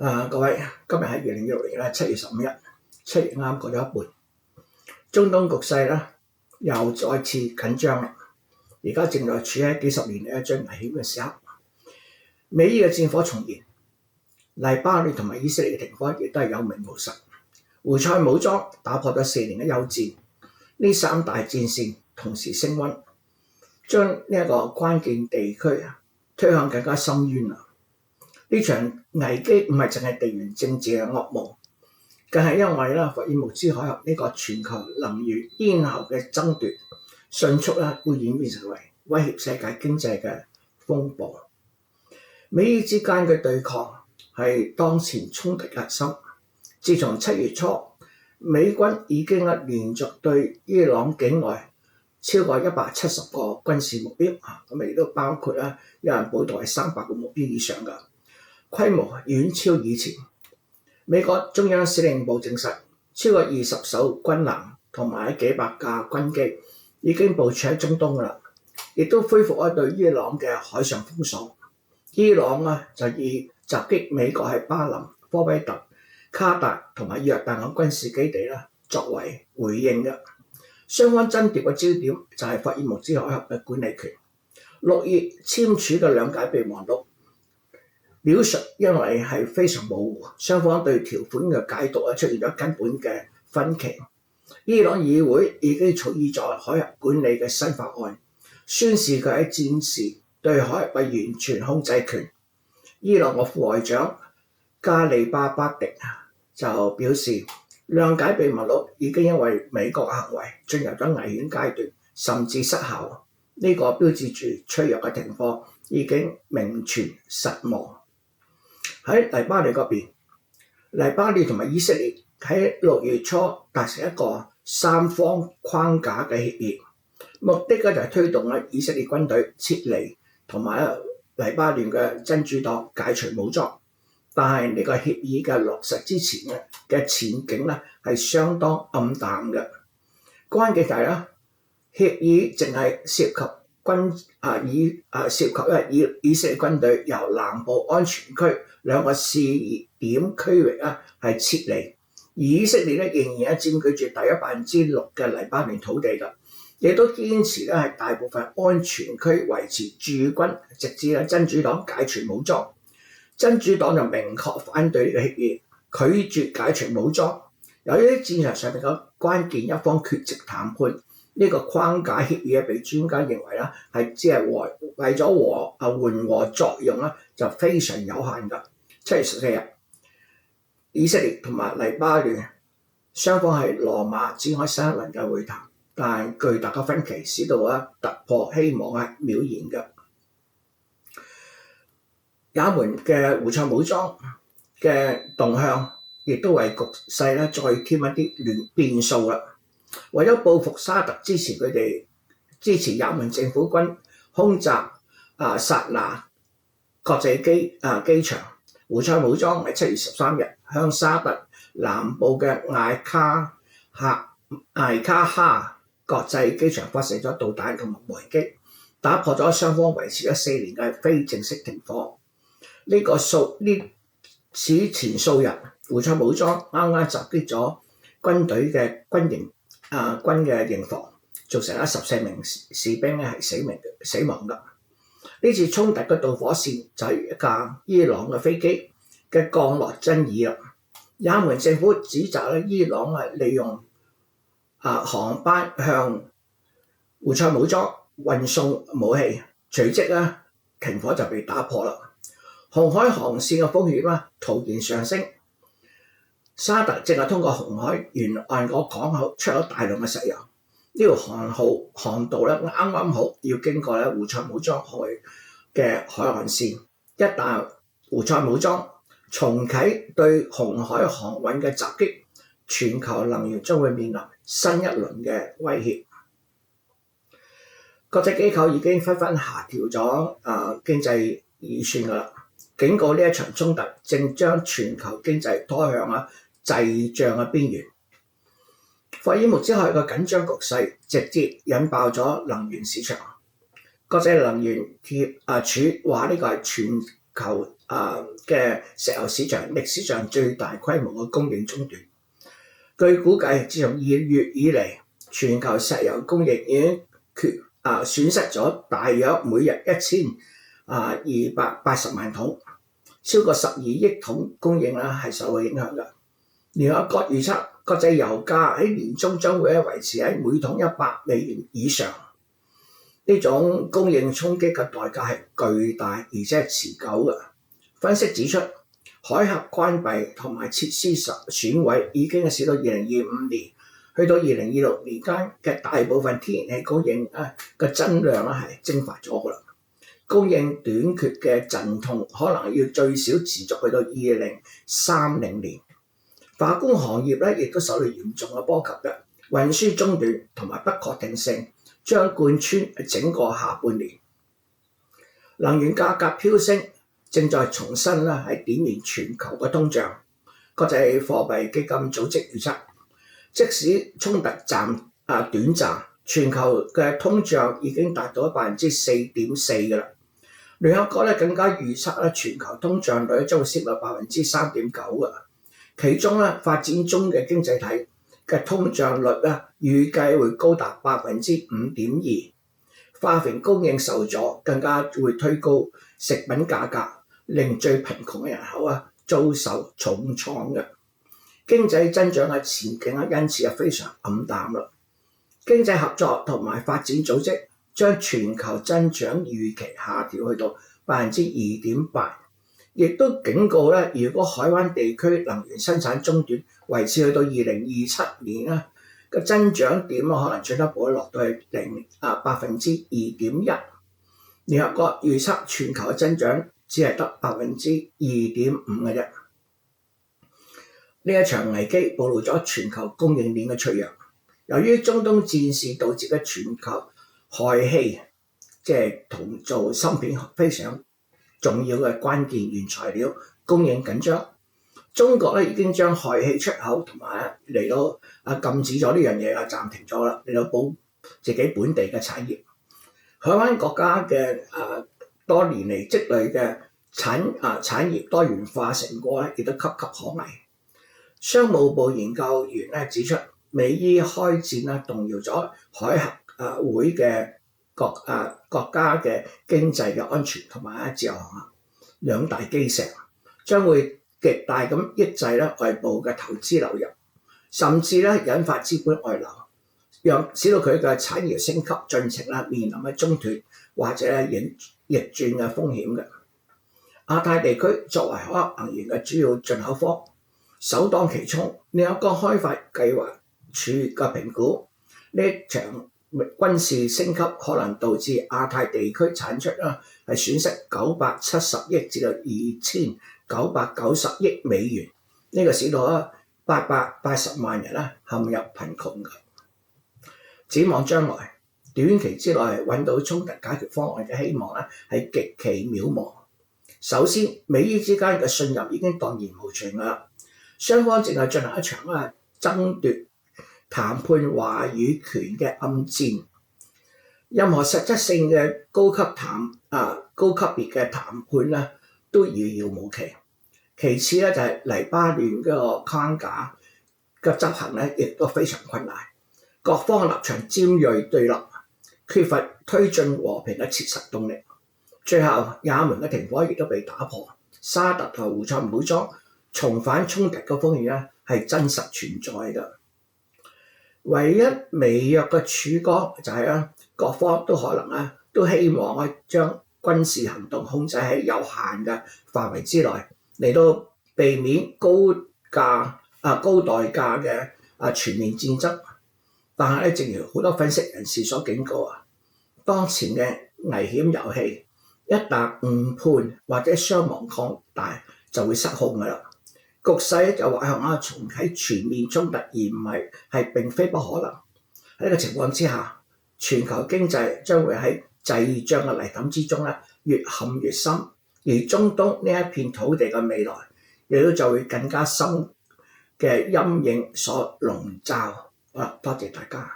各位，今日係2016年7月15日，七月啱過咗一半，中東局勢咧又再次緊張啦。而家正在處喺幾十年嚟最危險嘅時刻，美伊嘅戰火重燃，黎巴嫩同埋以色列嘅停火亦都係有名無實。胡塞武裝打破咗4年嘅休戰，呢三大戰線同時升溫，將呢一個關鍵地區推向更加深淵啦。呢場危機唔係淨係地緣政治嘅噩夢，更係因為霍爾木茲海峽呢個全球能源咽喉嘅爭奪，迅速會演變成為威脅世界經濟嘅風暴。美伊之間嘅對抗係當前衝突嘅核心。自從7月初，美軍已經連續對伊朗境內超過170個軍事目標，咁亦都包括有人報道係300個目標以上嘅。規模遠超以前。美國中央司令部證實，超過20艘軍艦同埋幾百架軍機已經部署喺中東啦，亦都恢復對伊朗嘅海上封鎖。伊朗就以襲擊美國喺巴林、科威特、卡達同埋約旦嘅軍事基地作為回應嘅。雙方爭奪嘅焦點就係霍爾木茲海峽嘅管理權。6月簽署嘅諒解備忘錄表述因為係非常模糊，雙方對條款嘅解讀出現咗根本嘅分歧。伊朗議會已經草擬咗海峽管理嘅新法案，宣示佢喺戰時對海峽嘅完全控制權。伊朗嘅副外長加里巴巴迪就表示，諒解備忘錄已經因為美國嘅行為進入咗危險階段，甚至失效。呢個標誌住脆弱嘅停火已經名存實亡。喺黎巴嫩嗰邊，黎巴嫩同埋以色列喺6月初達成一個三方框架嘅協議，目的就係推動以色列軍隊撤離同埋黎巴嫩嘅真主黨解除武裝。但係呢個協議嘅落實之前嘅前景係相當暗淡嘅。關鍵係協議淨係涉及以色列軍隊由南部安全區2個試點區域係撤離，而以色列仍然佔據住大約6%嘅黎巴嫩土地㗎，亦都堅持係大部分安全區維持駐軍，直至真主黨解除武裝。真主黨就明確反對呢個協議，拒絕解除武裝。由於戰場上面嘅關鍵一方缺席談判，呢個框架協議被專家認為係只係為咗緩和作用就非常有限㗎。7月14日，以色列同埋黎巴嫩雙方喺羅馬展開新一輪嘅會談，但巨大嘅分歧使到突破希望係渺然嘅。也門嘅胡塞武裝嘅動向亦都為局勢再添一啲變數啦。為咗報復沙特支持也門政府軍空襲薩那國際機場，胡塞武裝喺7月13日向沙特南部嘅艾卡哈國際機場發射咗導彈同埋無人機，打破咗雙方維持咗4年嘅非正式停火。此前數日，胡塞武裝啱啱襲擊咗軍隊嘅軍嘅營房，造成14名士兵係死亡㗎。呢次衝突嘅導火線就係一架伊朗嘅飛機嘅降落爭議啦。也門政府指責伊朗利用航班向胡塞武裝運送武器，隨即停火就被打破啦。紅海航線嘅風險突然上升，沙特正係通過紅海沿岸個港口出咗大量嘅石油，呢條航道啱啱好要經過胡塞武裝嘅海岸線。一旦胡塞武裝重啟對紅海航運嘅襲擊，全球能源將會面臨新一輪嘅威脅。國際機構已經紛紛下調咗經濟預算㗎啦，警告呢一場衝突正將全球經濟拖向滯脹嘅邊緣。霍爾木茲海嘅緊張局勢直接引爆咗能源市場。國際能源署話呢個係全球嘅石油市場歷史上最大規模嘅供應中斷。據估計，自從2月以嚟，全球石油供應已經損失咗大約每日1280萬桶，超過12億桶供應係受到影響嘅。聯合國預測國際油價喺年中將會維持喺每桶$100以上。呢種供應衝擊嘅代價係巨大而且持久嘅。分析指出，海峽關閉同埋設施損毀已經使到2025年去到2026年間嘅大部分天然氣供應嘅增量係蒸發咗㗎啦。供應短缺嘅陣痛可能要最少持續去到2030年。化工行業亦都受到嚴重嘅波及嘅，運輸中斷同埋不確定性將貫穿整個下半年。能源價格飆升，正在重新係點燃全球嘅通脹。國際貨幣基金組織預測，即使衝突短暫，全球嘅通脹已經達到4.4%㗎啦。聯合國更加預測全球通脹率將會升到3.9%㗎。其中發展中嘅經濟體嘅通脹率預計會高達5.2%。化肥供應受阻，更加會推高食品價格，令最貧窮嘅人口遭受重創嘅。經濟增長嘅前景因此非常暗淡啦。經濟合作同埋發展組織將全球增長預期下調去到2.8%，亦都警告如果海灣地區能源生產中斷維持去到2027年嘅增長點可能進一步落到去2.1%。聯合國預測全球嘅增長只係得2.5%嘅啫。呢一場危機暴露咗全球供應鏈嘅脆弱。由於中東戰事導致嘅全球氦氣，即係同做芯片非常重要嘅關鍵原材料供應緊張，中國已經將氦氣出口同埋嚟到禁止咗呢樣嘢暫停咗啦，嚟到保自己本地嘅產業。海灣國家嘅多年嚟積累嘅產業多元化成果亦都岌岌可危。商務部研究員指出，美伊開戰動搖咗海峽會嘅國家嘅經濟嘅安全同埋自由行兩大基石，將會極大咁抑制外部嘅投資流入，甚至引發資本外流，使到佢嘅產業升級進程面臨中斷或者逆轉嘅風險嘅。亞太地區作為可口能源嘅主要進口方，首當其衝。聯合國開發計劃署嘅評估，呢場軍事升級可能導致亞太地區產出係損失970億至到2990億美元，呢個使到880萬人陷入貧窮嘅。展望將來，短期之內揾到衝突解決方案嘅希望係極其渺茫。首先，美伊之間嘅信任已經蕩然無存啦，雙方正係進行一場爭奪談判話語權嘅暗戰。任何實質性嘅高級別嘅談判都遙遙無期。其次就係黎巴嫩嗰個框架嘅執行亦都非常困難，各方嘅立場尖鋭對立，缺乏推進和平嘅切實動力。最後，也門嘅停火亦都被打破，沙特同胡塞武裝重返衝突嘅風險係真實存在嘅。唯一微弱嘅曙光就係各方都可能都希望將軍事行動控制喺有限嘅範圍之內，嚟到避免高代價嘅全面戰爭。但係正如好多分析人士所警告當前嘅危險遊戲一旦誤判或者傷亡擴大，就會失控㗎啦。局勢就滑向重啟全面衝突，而唔係並非不可能。喺呢個情況之下，全球經濟將會喺滯脹嘅泥潭之中越陷越深，而中東呢一片土地嘅未來亦都就會更加深嘅陰影所籠罩。多謝大家。